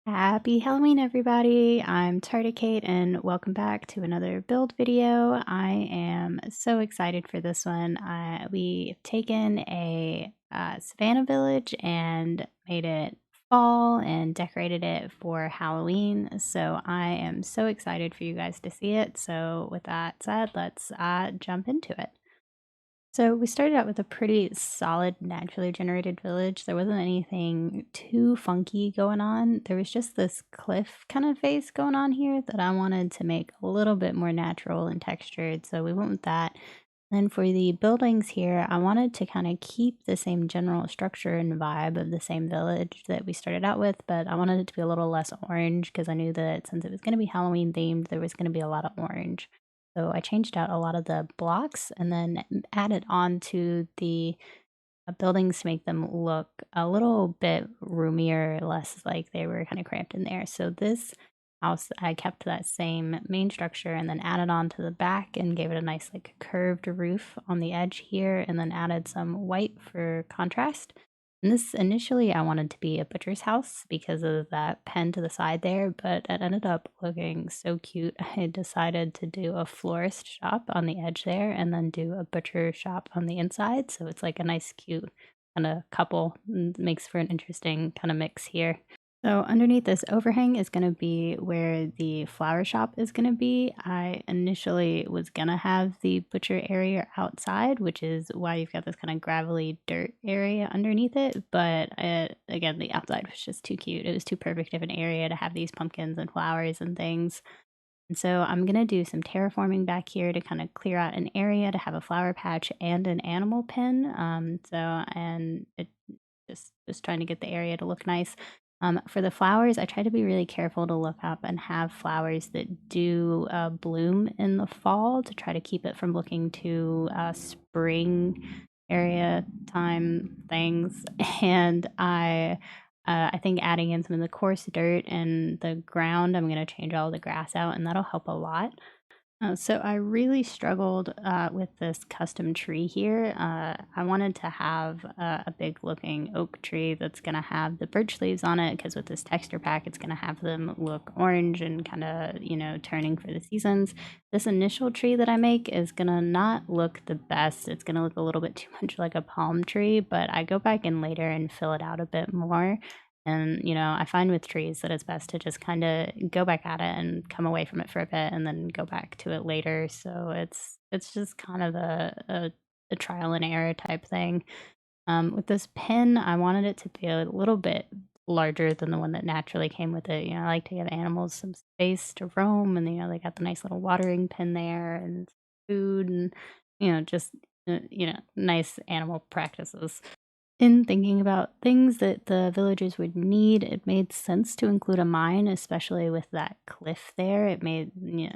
Happy Halloween, everybody! I'm Kate, and welcome back to another build video. I am so excited for this one. We've taken a savannah village and made it fall and decorated it for Halloween. So I am so excited for you guys to see it. So with that said, let's jump into it. So we started out with a pretty solid naturally generated village. There wasn't anything too funky going on. There was just this cliff kind of face going on here that I wanted to make a little bit more natural and textured. So we went with that. Then for the buildings here, I wanted to kind of keep the same general structure and vibe of the same village that we started out with, but I wanted it to be a little less orange because I knew that since it was going to be Halloween themed, there was going to be a lot of orange. So I changed out a lot of the blocks and then added on to the buildings to make them look a little bit roomier, less like they were kind of cramped in there. So this house, I kept that same main structure and then added on to the back and gave it a nice like curved roof on the edge here and then added some white for contrast. And this initially I wanted to be a butcher's house because of that pen to the side there, but it ended up looking so cute. I decided to do a florist shop on the edge there and then do a butcher shop on the inside. So it's like a nice, cute kind of couple. Makes for an interesting kind of mix here. So underneath this overhang is going to be where the flower shop is going to be. I initially was going to have the butcher area outside, which is why you've got this kind of gravelly dirt area underneath it. But again, the outside was just too cute. It was too perfect of an area to have these pumpkins and flowers and things. And so I'm going to do some terraforming back here to kind of clear out an area to have a flower patch and an animal pen. And it just trying to get the area to look nice. For the flowers, I try to be really careful to look up and have flowers that do bloom in the fall to try to keep it from looking too spring area time things. And I think adding in some of the coarse dirt and the ground, I'm going to change all the grass out, and that'll help a lot. So I really struggled with this custom tree here. I wanted to have a big looking oak tree that's going to have the birch leaves on it because with this texture pack, it's going to have them look orange and kind of, turning for the seasons. This initial tree that I make is going to not look the best. It's going to look a little bit too much like a palm tree, but I go back in later and fill it out a bit more. And, I find with trees that it's best to just kind of go back at it and come away from it for a bit and then go back to it later. So it's just kind of a trial and error type thing. With this pin, I wanted it to be a little bit larger than the one that naturally came with it. I like to give animals some space to roam, and they got the nice little watering pin there and food, and just nice animal practices. In thinking about things that the villagers would need, it made sense to include a mine, especially with that cliff there. It made,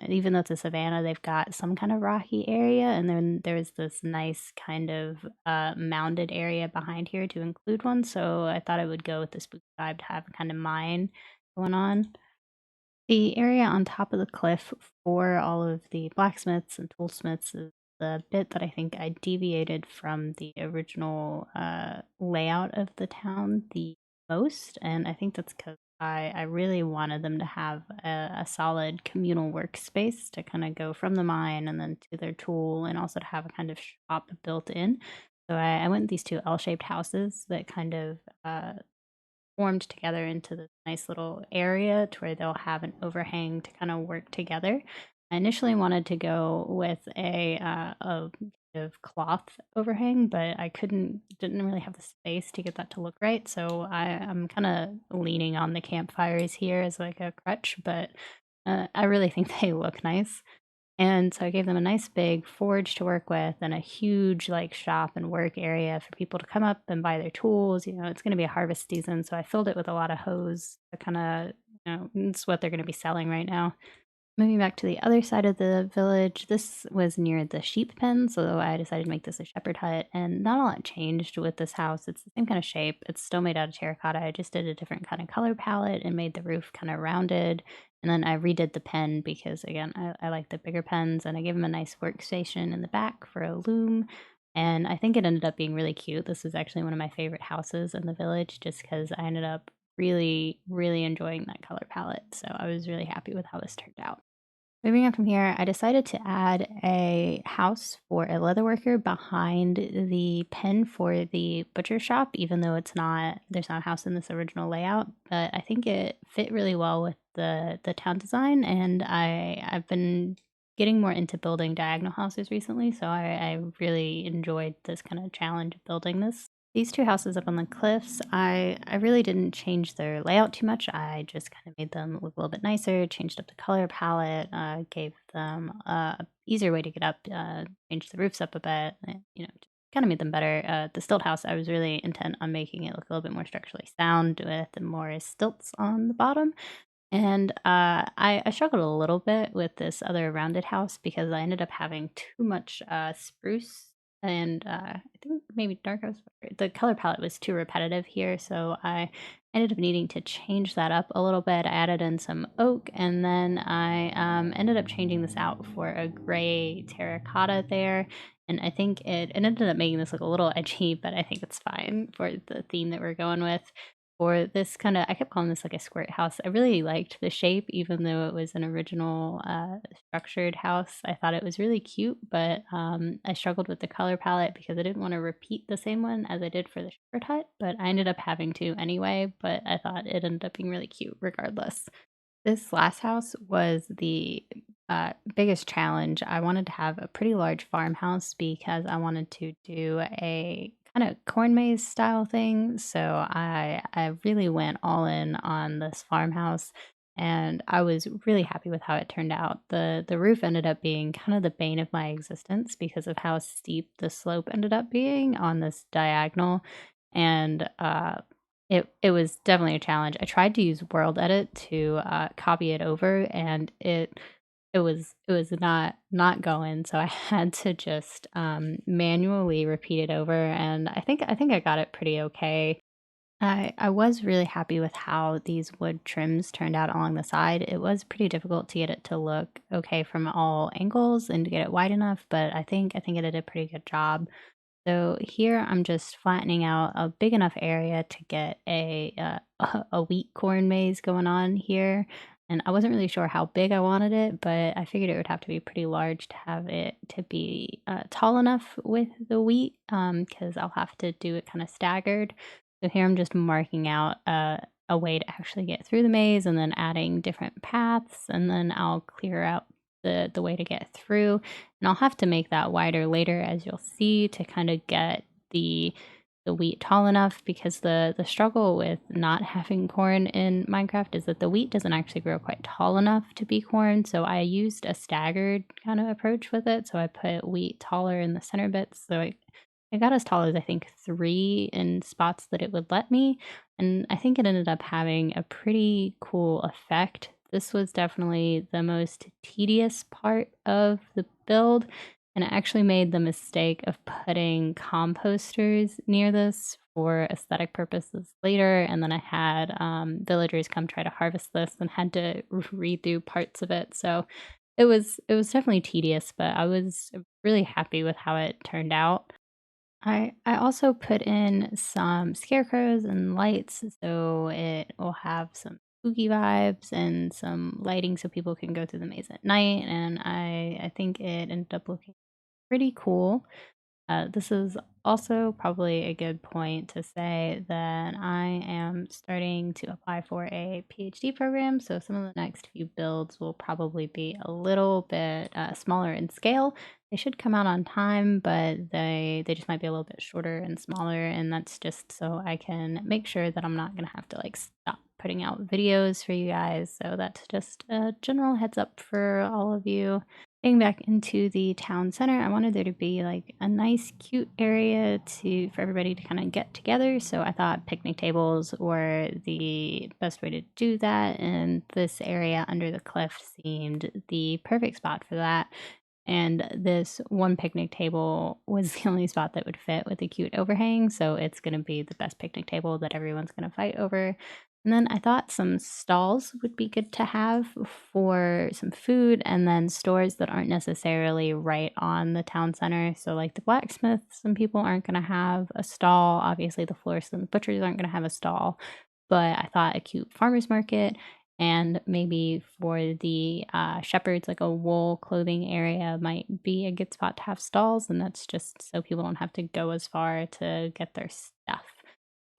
even though it's a savanna, they've got some kind of rocky area, and then there's this nice kind of mounded area behind here to include one. So I thought I would go with the spooky vibe to have a kind of mine going on. The area on top of the cliff for all of the blacksmiths and toolsmiths is the bit that I think I deviated from the original layout of the town the most. And I think that's because I really wanted them to have a solid communal workspace to kind of go from the mine and then to their tool, and also to have a kind of shop built in. So I went with these two L-shaped houses that kind of formed together into this nice little area to where they'll have an overhang to kind of work together. I initially wanted to go with a kind of cloth overhang, but I didn't really have the space to get that to look right. So I'm kind of leaning on the campfires here as like a crutch, but I really think they look nice. And so I gave them a nice big forge to work with and a huge like shop and work area for people to come up and buy their tools. It's going to be a harvest season, so I filled it with a lot of hose to kind of, it's what they're going to be selling right now. Moving back to the other side of the village, this was near the sheep pen, so I decided to make this a shepherd hut, and not a lot changed with this house. It's the same kind of shape. It's still made out of terracotta. I just did a different kind of color palette and made the roof kind of rounded. And then I redid the pen because, again, I like the bigger pens, and I gave them a nice workstation in the back for a loom. And I think it ended up being really cute. This is actually one of my favorite houses in the village just because I ended up really, really enjoying that color palette. So I was really happy with how this turned out. Moving on from here, I decided to add a house for a leatherworker behind the pen for the butcher shop, even though there's not a house in this original layout. But I think it fit really well with the town design, and I've been getting more into building diagonal houses recently, so I really enjoyed this kind of challenge of building this. These two houses up on the cliffs, I really didn't change their layout too much. I just kind of made them look a little bit nicer, changed up the color palette, gave them a easier way to get up, changed the roofs up a bit, just kind of made them better. The stilt house, I was really intent on making it look a little bit more structurally sound with more stilts on the bottom. And I struggled a little bit with this other rounded house because I ended up having too much spruce and I think maybe dark house. The color palette was too repetitive here, so I ended up needing to change that up a little bit. I added in some oak, and then I ended up changing this out for a gray terracotta there. And I think it ended up making this look a little edgy, but I think it's fine for the theme that we're going with for this kind of I kept calling this like a squirt house. I really liked the shape, even though it was an original structured house. I thought it was really cute, but I struggled with the color palette because I didn't want to repeat the same one as I did for the shepherd hut, but I ended up having to anyway, but I thought it ended up being really cute regardless. This last house was the biggest challenge. I wanted to have a pretty large farmhouse because I wanted to do a kind of corn maze style thing. So I really went all in on this farmhouse, and I was really happy with how it turned out. The roof ended up being kind of the bane of my existence because of how steep the slope ended up being on this diagonal. And it was definitely a challenge. I tried to use World Edit to, copy it over, and it was not going, so I had to just, manually repeat it over, and I think I got it pretty okay. I was really happy with how these wood trims turned out along the side. It was pretty difficult to get it to look okay from all angles and to get it wide enough, but I think it did a pretty good job. So here I'm just flattening out a big enough area to get a wheat corn maze going on here. And I wasn't really sure how big I wanted it, but I figured it would have to be pretty large to have it to be tall enough with the wheat because I'll have to do it kind of staggered. So here I'm just marking out a way to actually get through the maze and then adding different paths, and then I'll clear out the way to get through, and I'll have to make that wider later, as you'll see, to kind of get the wheat tall enough, because the struggle with not having corn in Minecraft is that the wheat doesn't actually grow quite tall enough to be corn. So I used a staggered kind of approach with it. So I put wheat taller in the center bits. So I got as tall as I think 3 in spots that it would let me. And I think it ended up having a pretty cool effect. This was definitely the most tedious part of the build, and I actually made the mistake of putting composters near this for aesthetic purposes later, and then I had villagers come try to harvest this and had to redo parts of it. So it was definitely tedious, but I was really happy with how it turned out. I also put in some scarecrows and lights, so it will have some spooky vibes and some lighting so people can go through the maze at night, and I think it ended up looking pretty cool. This is also probably a good point to say that I am starting to apply for a PhD program, so some of the next few builds will probably be a little bit smaller in scale. They should come out on time, but they just might be a little bit shorter and smaller, and that's just so I can make sure that I'm not gonna have to like stop putting out videos for you guys. So that's just a general heads up for all of you. Getting back into the town center, I wanted there to be like a nice, cute area for everybody to kind of get together. So I thought picnic tables were the best way to do that, and this area under the cliff seemed the perfect spot for that. And this one picnic table was the only spot that would fit with a cute overhang, so it's going to be the best picnic table that everyone's going to fight over. And then I thought some stalls would be good to have for some food, and then stores that aren't necessarily right on the town center. So, like the blacksmith, some people aren't going to have a stall. Obviously, the florists and the butchers aren't going to have a stall. but I thought a cute farmer's market and maybe for the shepherds, like a wool clothing area might be a good spot to have stalls, and that's just so people don't have to go as far to get their stuff.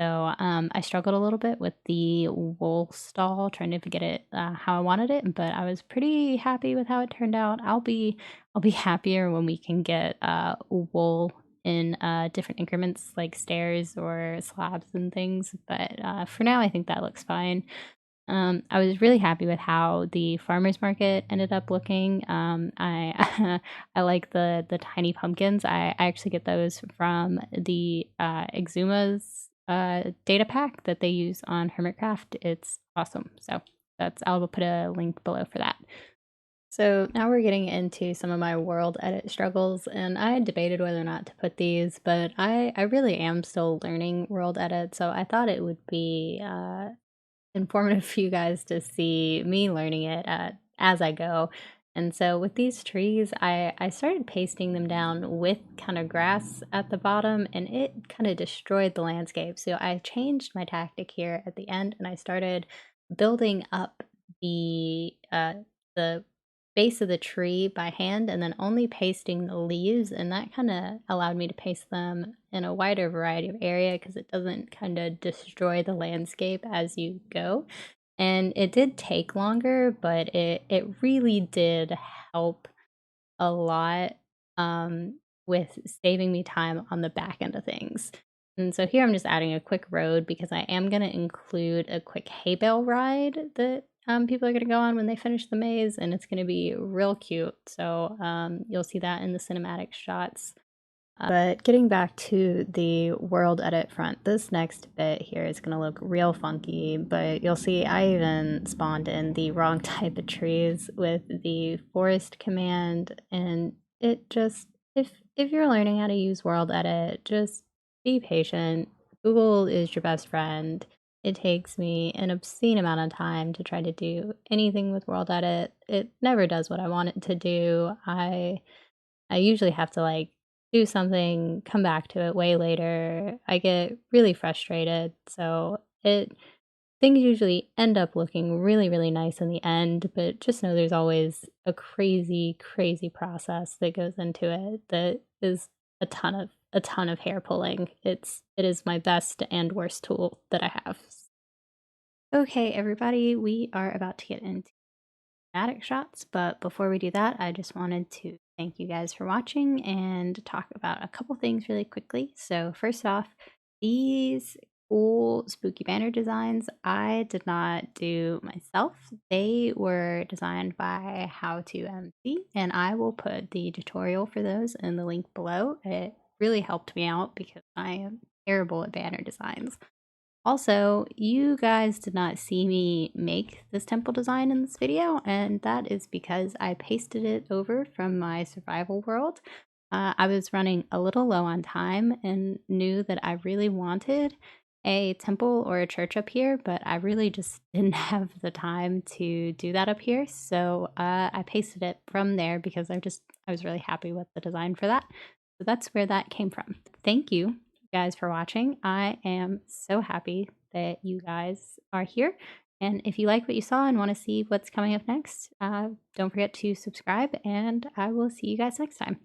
So I struggled a little bit with the wool stall, trying to get it how I wanted it, but I was pretty happy with how it turned out. I'll be happier when we can get wool in different increments, like stairs or slabs and things. But for now, I think that looks fine. I was really happy with how the farmers market ended up looking. I I like the tiny pumpkins. I actually get those from the Exuma's data pack that they use on Hermitcraft. It's awesome. So that's I'll put a link below for that. So now we're getting into some of my world edit struggles, and I debated whether or not to put these, but I really am still learning world edit, so I thought it would be informative for you guys to see me learning it as I go. And so with these trees, I started pasting them down with kind of grass at the bottom, and it kind of destroyed the landscape. So I changed my tactic here at the end, and I started building up the base of the tree by hand and then only pasting the leaves, and that kind of allowed me to paste them in a wider variety of area because it doesn't kind of destroy the landscape as you go. And it did take longer, but it really did help a lot with saving me time on the back end of things. And so here I'm just adding a quick road because I am going to include a quick hay bale ride that people are going to go on when they finish the maze, and it's going to be real cute. So you'll see that in the cinematic shots. But getting back to the world edit front, this next bit here is going to look real funky, but you'll see I even spawned in the wrong type of trees with the forest command, and it just, if you're learning how to use world edit, just be patient. Google is your best friend. It takes me an obscene amount of time to try to do anything with world edit. It never does what I want it to do. I usually have to like do something, come back to it way later. I get really frustrated. So it things usually end up looking really, really nice in the end, but just know there's always a crazy, crazy process that goes into it that is a ton of hair pulling. It is my best and worst tool that I have. Okay, everybody, we are about to get into dramatic shots, but before we do that, I just wanted to thank you guys for watching and talk about a couple things really quickly. So first off, these cool spooky banner designs I did not do myself. They were designed by How to MC, and I will put the tutorial for those in the link below. It really helped me out because I am terrible at banner designs. Also, you guys did not see me make this temple design in this video, and that is because I pasted it over from my survival world. I was running a little low on time and knew that I really wanted a temple or a church up here, but I really just didn't have the time to do that up here. So I pasted it from there because I was really happy with the design for that. So that's where that came from. Thank you guys for watching. I am so happy that you guys are here. And if you like what you saw and want to see what's coming up next, don't forget to subscribe, and I will see you guys next time.